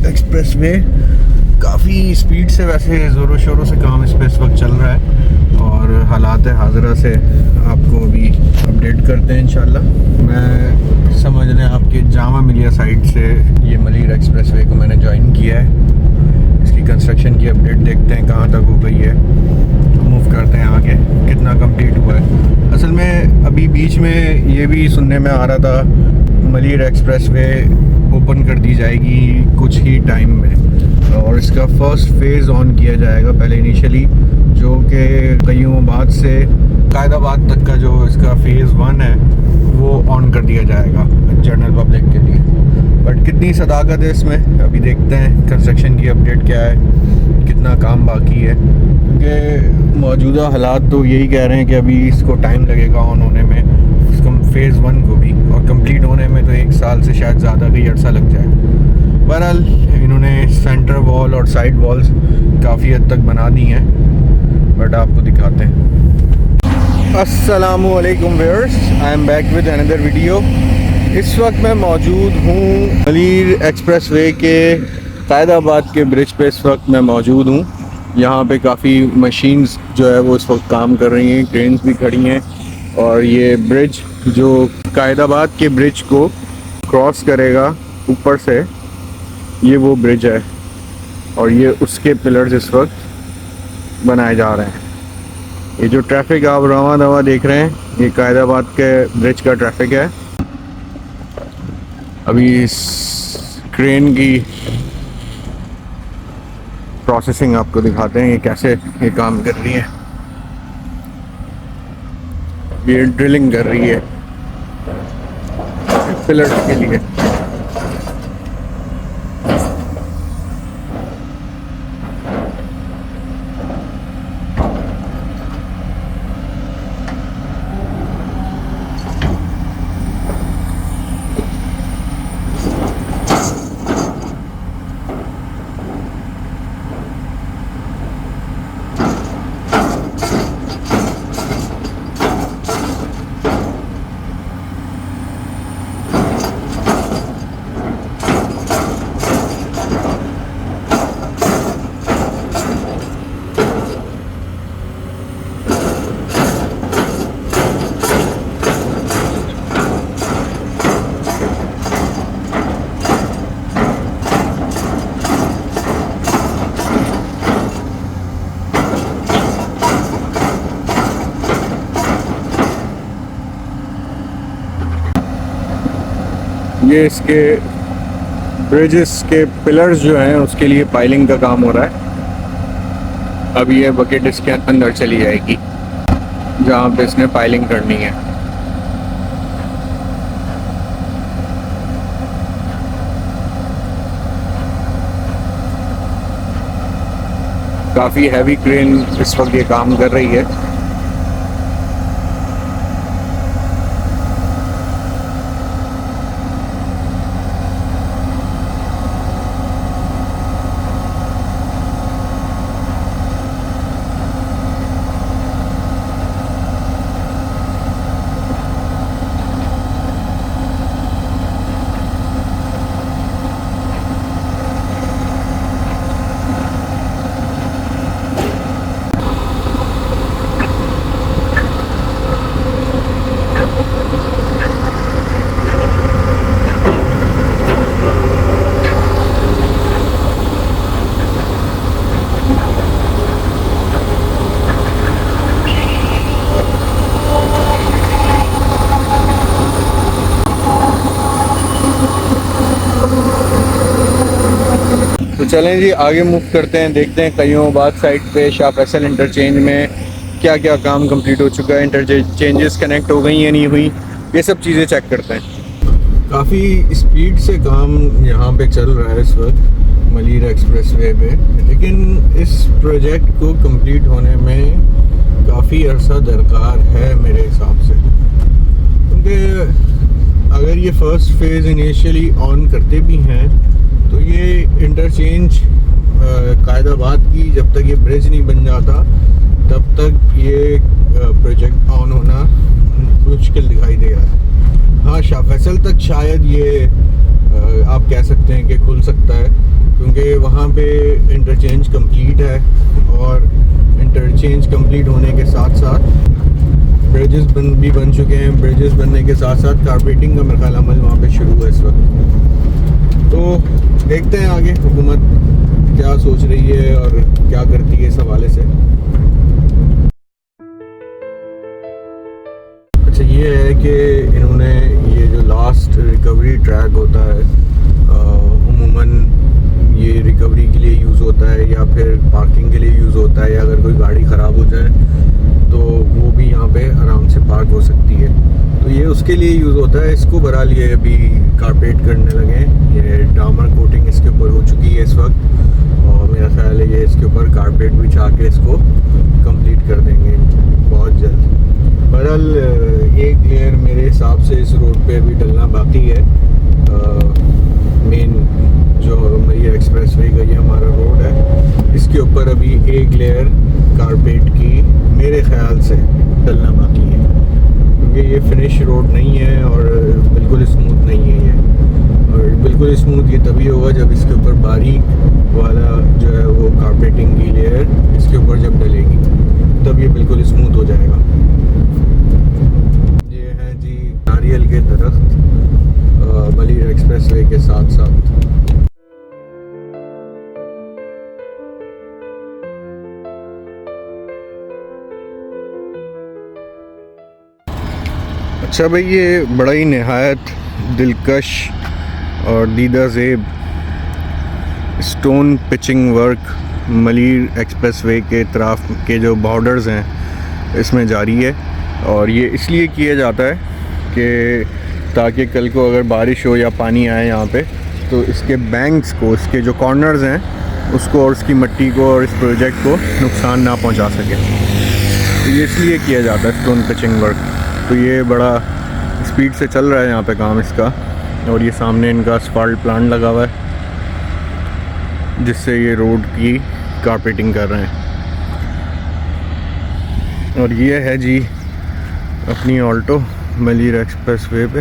Expressway काफ़ी speed से, वैसे ज़ोरों शोरों से काम इस पर इस वक्त चल रहा है और हालात हाज़िरा से आपको अभी अपडेट करते हैं इंशाल्लाह। मैं समझ लें आपके जामा मिलिया साइड से ये मलीर एक्सप्रेसवे को मैंने ज्वाइन किया है। इसकी कंस्ट्रक्शन की अपडेट देखते हैं कहाँ तक हो गई है, मूव करते हैं आगे कितना कंप्लीट हुआ है। असल में अभी बीच में ये भी सुनने में आ रहा था मलीर एक्सप्रेसवे ओपन कर दी जाएगी कुछ ही टाइम में और इसका फर्स्ट फेज़ ऑन किया जाएगा पहले इनिशियली, जो कि कयूमाबाद से कायदाबाद तक का जो इसका फ़ेज़ 1 है वो ऑन कर दिया जाएगा जनरल पब्लिक के लिए। बट कितनी सदाकत है इसमें अभी देखते हैं, कंस्ट्रक्शन की अपडेट क्या है, कितना काम बाकी है, क्योंकि मौजूदा हालात तो यही कह रहे हैं कि अभी इसको टाइम लगेगा ऑन होने में, इसको फ़ेज़ 1 को भी, और कंप्लीट होने में तो 1 साल से शायद ज़्यादा का ही अर्सा लग जाए। बहरहाल इन्होंने सेंटर वॉल और साइड वॉल्स काफ़ी हद तक बना दी हैं, बट आपको दिखाते हैं। अस्सलामुअलैकुम viewers, I am back with another video. इस वक्त मैं मौजूद हूँ मलीर एक्सप्रेसवे के कायदाबाद के ब्रिज पे। इस वक्त मैं मौजूद हूँ, यहाँ पे काफ़ी मशीन्स जो है वो इस वक्त काम कर रही हैं, क्रेन्स भी खड़ी हैं और ये ब्रिज जो कायदाबाद के ब्रिज को क्रॉस करेगा ऊपर से, ये वो ब्रिज है और ये उसके पिलर्स इस वक्त बनाए जा रहे हैं। ये जो ट्रैफिक आप रवा दवा देख रहे हैं, ये कायदाबाद के ब्रिज का ट्रैफिक है। अभी इस क्रेन की प्रोसेसिंग आपको दिखाते हैं, ये कैसे ये काम कर रही है। ये ड्रिलिंग कर रही है पिलर्स के लिए। ये इसके ब्रिजेस के पिलर्स जो हैं उसके लिए पाइलिंग का काम हो रहा है। अब ये बकेट इसके अंदर चली जाएगी जहाँ पे इसने पाइलिंग करनी है। काफ़ी हैवी क्रेन इस वक्त ये काम कर रही है। तो चलें जी आगे मूव करते हैं, देखते हैं कयूमाबाद साइड पे शाह फैसल इंटरचेंज में क्या क्या काम कंप्लीट हो चुका है, इंटरचेंजेस कनेक्ट हो गई या नहीं हुई, ये सब चीज़ें चेक करते हैं। काफ़ी स्पीड से काम यहाँ पे चल रहा है इस वक्त मलीर एक्सप्रेसवे पे, लेकिन इस प्रोजेक्ट को कंप्लीट होने में काफ़ी अरसा दरकार है मेरे हिसाब से, क्योंकि अगर ये फर्स्ट फेज़ इनिशियली ऑन करते भी हैं तो ये इंटरचेंज कायदाबाद की जब तक ये ब्रिज नहीं बन जाता तब तक ये प्रोजेक्ट ऑन होना मुश्किल दिखाई दे रहा है। हाँ, शाह फैसल तक शायद ये आप कह सकते हैं कि खुल सकता है, क्योंकि वहाँ पे इंटरचेंज कंप्लीट है और इंटरचेंज कंप्लीट होने के साथ साथ ब्रिजेस भी बन चुके हैं। ब्रिजेस बनने के साथ साथ कारपेटिंग का मेरा ख्याल अमल वहाँ पे शुरू है इस वक्त। तो देखते हैं आगे हुकूमत क्या सोच रही है और क्या करती है इस हवाले से। अच्छा, ये है कि इन्होंने ये जो लास्ट रिकवरी ट्रैक होता है, उमूमन ये रिकवरी के लिए यूज़ होता है या फिर पार्किंग के लिए यूज़ होता है, या अगर कोई गाड़ी ख़राब हो जाए तो वो भी यहाँ पे आराम से पार्क हो सकती है। तो ये उसके लिए यूज़ होता है। इसको बहरहाल ये अभी कारपेट करने लगे। ये डामर कोटिंग इसके ऊपर हो चुकी है इस वक्त, और मेरा ख्याल है ये इसके ऊपर कारपेट बिछा के इसको कंप्लीट कर देंगे बहुत जल्द। बहरहाल एक लेयर मेरे हिसाब से इस रोड पे अभी डलना बाकी है। मेन जो मलिर एक्सप्रेस वे का ये हमारा रोड है, इसके ऊपर अभी एक लेयर कारपेट की मेरे ख्याल से डलना बाकी है, क्योंकि ये फिनिश रोड नहीं है और बिल्कुल स्मूथ नहीं है ये। और बिल्कुल स्मूथ ये तभी होगा जब इसके ऊपर बारीक वाला जो है वो कारपेटिंग की लेयर इसके ऊपर जब डलेगी, तब ये बिल्कुल स्मूथ हो जाएगा। ये है जी नारियल के दरख्त मलिर एक्सप्रेस वे के साथ साथ। अच्छा भाई, ये बड़ा ही नहायत दिलकश और दीदा ज़ेब stone pitching work Malir express way के तरफ के जो बॉर्डर्स हैं इसमें जारी है। और ये इसलिए किया जाता है कि ताकि कल को अगर बारिश हो या पानी आए यहाँ पे, तो इसके बैंक्स को, इसके जो कॉर्नर्स हैं उसको और इसकी मिट्टी को और इस प्रोजेक्ट को नुकसान ना पहुँचा सके। तो ये इसलिए किया जाता है स्टोन पिचिंग वर्क। तो ये बड़ा स्पीड से चल रहा है यहाँ पे काम इसका। और ये सामने इनका असफाल्ट प्लांट लगा हुआ है जिससे ये रोड की कारपेटिंग कर रहे हैं। और ये है जी अपनी ऑल्टो मलिर एक्सप्रेस वे पे।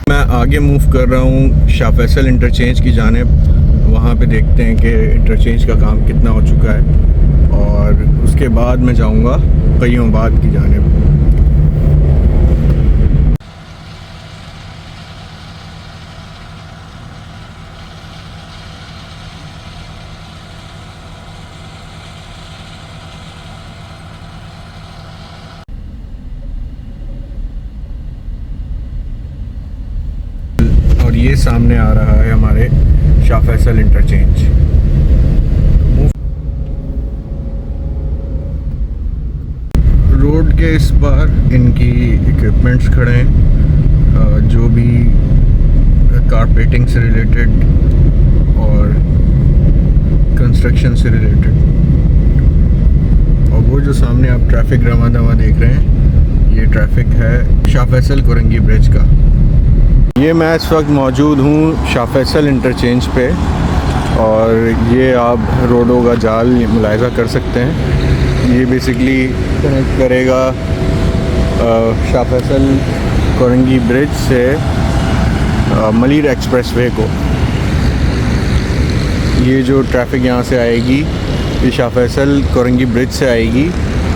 मैं आगे मूव कर रहा हूँ शाह फैसल इंटरचेंज की जानिब। वहाँ पे देखते हैं कि इंटरचेंज का काम कितना हो चुका है, और उसके बाद मैं जाऊँगा क़य्यूमाबाद की जानिब। और ये सामने आ रहा है हमारे शाह फैसल इंटरचेंज। रोड के इस पार इनकी इक्विपमेंट्स खड़े हैं, जो भी कारपेटिंग से रिलेटेड और कंस्ट्रक्शन से रिलेटेड। और वो जो सामने आप ट्रैफिक रवा दवा देख रहे हैं, ये ट्रैफिक है शाह फैसल कोरंगी ब्रिज का। ये मैं इस वक्त मौजूद हूँ शाह फैसल इंटरचेंज पे, और ये आप रोडों का जाल मुलाहिज़ा कर सकते हैं। ये बेसिकली कनेक्ट करेगा शाह फैसल कोरंगी ब्रिज से मलिर एक्सप्रेस वे को। ये जो ट्रैफिक यहाँ से आएगी ये शाह फैसल कोरंगी ब्रिज से आएगी,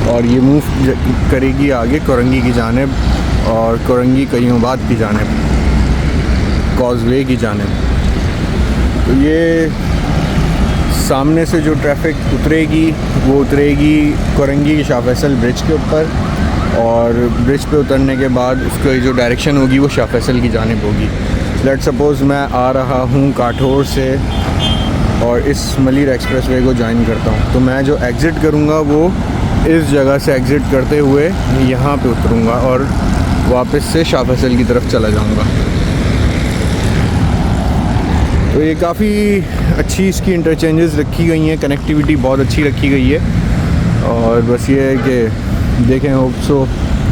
और ये मूव करेगी आगे कोरंगी की जानिब और कोरंगी क़य्यूमाबाद की जानिब, कॉजवे की जानिब। तो ये सामने से जो ट्रैफिक उतरेगी वो उतरेगी कोरंगी की शाह फैसल ब्रिज के ऊपर, और ब्रिज पे उतरने के बाद उसकी जो डायरेक्शन होगी वो शाह फैसल की जानिब होगी। लेट्स सपोज़ मैं आ रहा हूँ काठौर से और इस मलिर एक्सप्रेस वे को ज्वाइन करता हूँ, तो मैं जो एग्ज़िट करूँगा वो इस जगह से एग्ज़िट करते हुए यहाँ पे उतरूँगा और वापस से शाह फैसल की तरफ चला जाऊँगा। तो ये काफ़ी अच्छी इसकी इंटरचेंजेस रखी गई हैं, कनेक्टिविटी बहुत अच्छी रखी गई है। और बस ये है कि देखें होप सो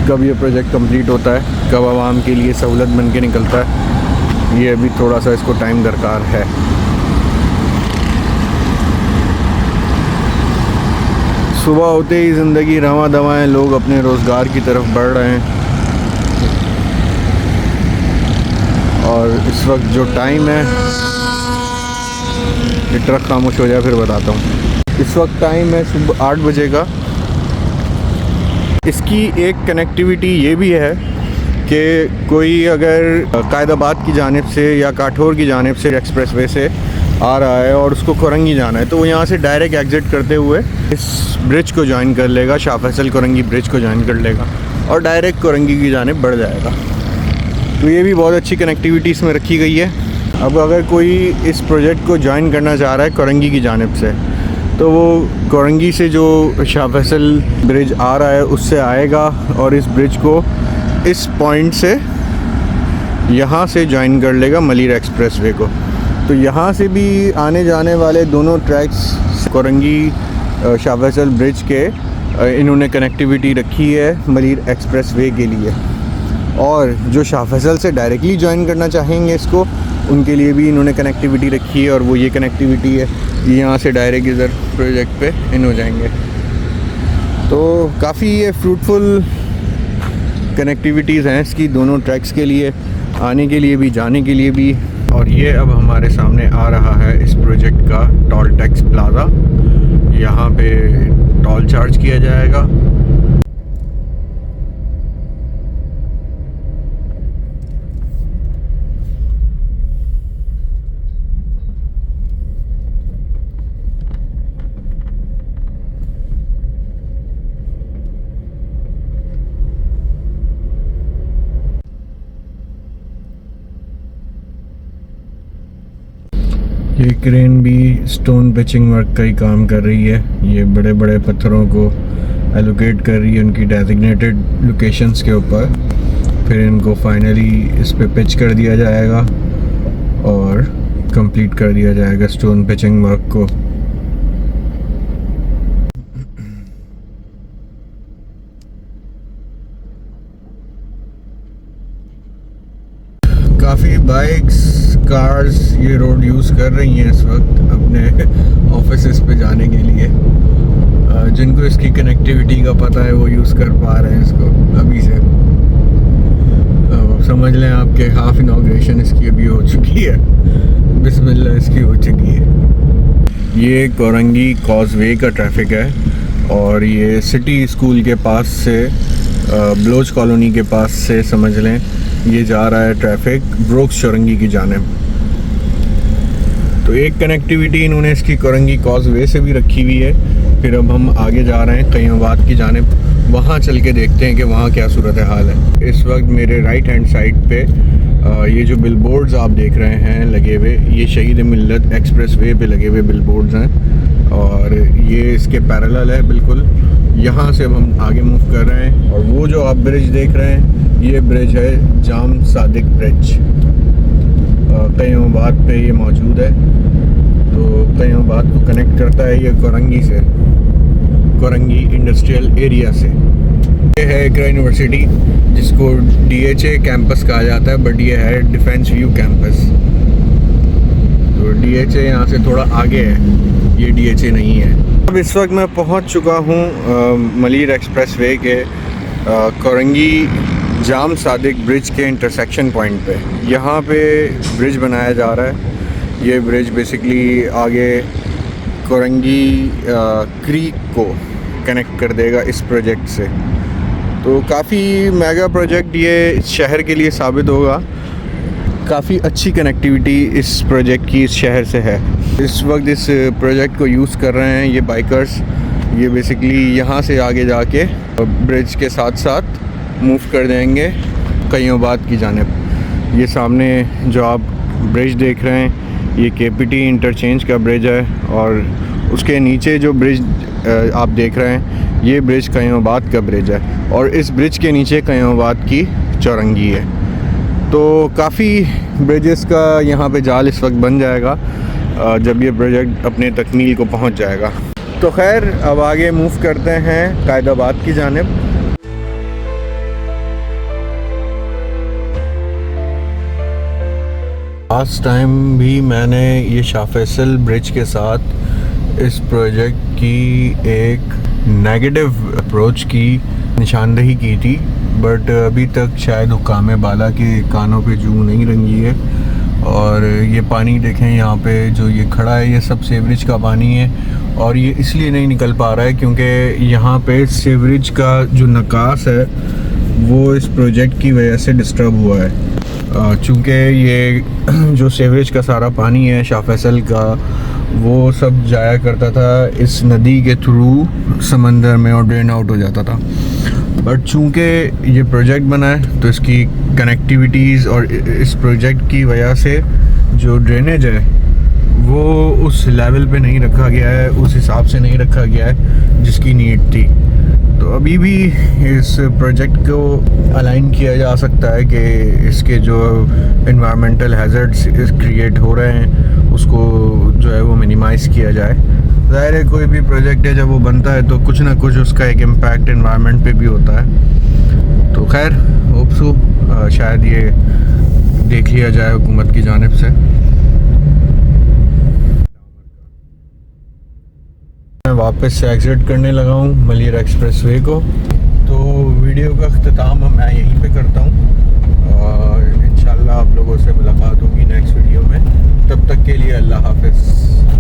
कब ये प्रोजेक्ट कंप्लीट होता है, कब आवाम के लिए सहूलत बन के निकलता है। ये अभी थोड़ा सा इसको टाइम दरकार है। सुबह होते ही ज़िंदगी रवां दवाएं, लोग अपने रोज़गार की तरफ बढ़ रहे हैं। और इस वक्त जो टाइम है, ये ट्रक खामोश हो जाए फिर बताता हूँ। इस वक्त टाइम है सुबह 8 बजे का। इसकी एक कनेक्टिविटी ये भी है कि कोई अगर कायदाबाद की जानिब से या काठौर की जानिब से एक्सप्रेसवे से आ रहा है और उसको कोरंगी जाना है, तो वो यहाँ से डायरेक्ट एग्ज़िट करते हुए इस ब्रिज को ज्वाइन कर लेगा, शाह फैसल कोरंगी ब्रिज को ज्वाइन कर लेगा और डायरेक्ट कोरंगी की जानिब बढ़ जाएगा। तो ये भी बहुत अच्छी कनेक्टिविटी इसमें रखी गई है। अब अगर कोई इस प्रोजेक्ट को ज्वाइन करना चाह रहा है कोरंगी की जानिब से, तो वो कोरंगी से जो शाह फैसल ब्रिज आ रहा है उससे आएगा और इस ब्रिज को इस पॉइंट से यहाँ से ज्वाइन कर लेगा मलिर एक्सप्रेसवे को। तो यहाँ से भी आने जाने वाले दोनों ट्रैक्स कोरंगी शाह फैसल ब्रिज के इन्होंने कनेक्टिविटी रखी है मलिर एक्सप्रेसवे के लिए। और जो शाह फैसल से डायरेक्टली ज्वाइन करना चाहेंगे इसको, उनके लिए भी इन्होंने कनेक्टिविटी रखी है और वो ये कनेक्टिविटी है, यहाँ से डायरेक्ट इधर प्रोजेक्ट पे इन हो जाएंगे। तो काफ़ी ये फ्रूटफुल कनेक्टिविटीज़ हैं इसकी दोनों ट्रैक्स के लिए, आने के लिए भी जाने के लिए भी। और ये अब हमारे सामने आ रहा है इस प्रोजेक्ट का टोल टैक्स प्लाज़ा। यहाँ पे टोल चार्ज किया जाएगा। ये क्रेन भी स्टोन पिचिंग वर्क का ही काम कर रही है। ये बड़े बड़े पत्थरों को एलोकेट कर रही है उनकी डेजिग्नेटेड लोकेशंस के ऊपर, फिर इनको फाइनली इस पे पिच कर दिया जाएगा और कंप्लीट कर दिया जाएगा स्टोन पिचिंग वर्क को। काफ़ी बाइक्स कार्स ये रोड यूज़ कर रही हैं इस वक्त अपने ऑफिस पे जाने के लिए। जिनको इसकी कनेक्टिविटी का पता है वो यूज़ कर पा रहे हैं इसको अभी से। समझ लें आपके हाफ इनॉग्रेशन इसकी अभी हो चुकी है, बिस्मिल्लाह इसकी हो चुकी है। ये कोरंगी कॉजवे का ट्रैफिक है और ये सिटी स्कूल के पास से बलोच कॉलोनी के पास से समझ लें ये जा रहा है ट्रैफिक ब्रोक्स चौरंगी की जानिब। तो एक कनेक्टिविटी इन्होंने इसकी कोरंगी कॉजवे से भी रखी हुई है। फिर अब हम आगे जा रहे हैं कईमाबाद की जानिब, वहाँ चल के देखते हैं कि वहाँ क्या सूरत हाल है। इस वक्त मेरे राइट हैंड साइड पे ये जो बिलबोर्ड्स आप देख रहे हैं लगे हुए, ये शहीद मिल्लत एक्सप्रेसवे पे लगे हुए बिलबोर्ड्स हैं और ये इसके पैरेलल है बिल्कुल। यहाँ से अब हम आगे मूव कर रहे हैं और वो जो आप ब्रिज देख रहे हैं ये ब्रिज है जाम सादिक ब्रिज। कईमाबाद पे ये मौजूद है, तो कईमाबाद को कनेक्ट करता है ये कोरंगी से, कोरंगी इंडस्ट्रियल एरिया से। ये है इकरा यूनिवर्सिटी जिसको DHA कैंपस कहा जाता है, बट ये है डिफेंस व्यू कैंपस। तो DHA यहाँ से थोड़ा आगे है, ये DHA नहीं है। अब इस वक्त मैं पहुँच चुका हूँ मलिर एक्सप्रेसवे के कोरंगी जाम सादिक ब्रिज के इंटरसेक्शन पॉइंट पे। यहाँ पे ब्रिज बनाया जा रहा है। ये ब्रिज बेसिकली आगे कोरंगी क्रीक को कनेक्ट कर देगा इस प्रोजेक्ट से। तो काफ़ी मेगा प्रोजेक्ट ये इस शहर के लिए साबित होगा। काफ़ी अच्छी कनेक्टिविटी इस प्रोजेक्ट की इस शहर से है। इस वक्त इस प्रोजेक्ट को यूज़ कर रहे हैं ये बाइकर्स। ये बेसिकली यहाँ से आगे जाके ब्रिज के साथ साथ मूव कर देंगे कईमाबाद की जानिब। ये सामने जो आप ब्रिज देख रहे हैं ये KPT इंटरचेंज का ब्रिज है और उसके नीचे जो ब्रिज आप देख रहे हैं ये ब्रिज कईमाबाद का ब्रिज है और इस ब्रिज के नीचे कईमाबाद की चौरंगी है। तो काफ़ी ब्रिजेस का यहाँ पे जाल इस वक्त बन जाएगा जब ये प्रोजेक्ट अपने तकमील को पहुँच जाएगा। तो खैर अब आगे मूव करते हैं कायदाबाद की जानिब। लास्ट टाइम भी मैंने ये शाह फैसल ब्रिज के साथ इस प्रोजेक्ट की एक नेगेटिव अप्रोच की निशानदेही की थी, बट अभी तक शायद हुक्काम बाला के कानों पे जूं नहीं रंगी है। और ये पानी देखें यहाँ पे जो ये खड़ा है, ये सब सीवरेज का पानी है और ये इसलिए नहीं निकल पा रहा है क्योंकि यहाँ पे सीवरेज का जो निकास है वो इस प्रोजेक्ट की वजह से डिस्टर्ब हुआ है। चूँकि ये जो सीवरेज का सारा पानी है शाह फैसल का, वो सब जाया करता था इस नदी के थ्रू समंदर में और ड्रेन आउट हो जाता था। बट चूँकि ये प्रोजेक्ट बना है तो इसकी कनेक्टिविटीज़ और इस प्रोजेक्ट की वजह से जो ड्रेनेज है वो उस लेवल पे नहीं रखा गया है, उस हिसाब से नहीं रखा गया है जिसकी नीड थी। तो अभी भी इस प्रोजेक्ट को अलाइन किया जा सकता है कि इसके जो इन्वायरमेंटल हैज़र्ड्स क्रिएट हो रहे हैं उसको जो है वो मिनिमाइज़ किया जाए। ज़ाहिर है कोई भी प्रोजेक्ट है जब वो बनता है तो कुछ ना कुछ उसका एक इम्पैक्ट एनवायरनमेंट पे भी होता है। तो खैर होप सो शायद ये देख लिया जाए हुकूमत की जानिब से। मैं वापस से एग्जिट करने लगा हूँ मलिर एक्सप्रेसवे को। तो वीडियो का अख्ताम मैं यहीं पे करता हूँ और इंशाल्लाह आप लोगों से मुलाकात होगी नेक्स्ट वीडियो में। तब तक के लिए अल्लाह हाफ़िज़।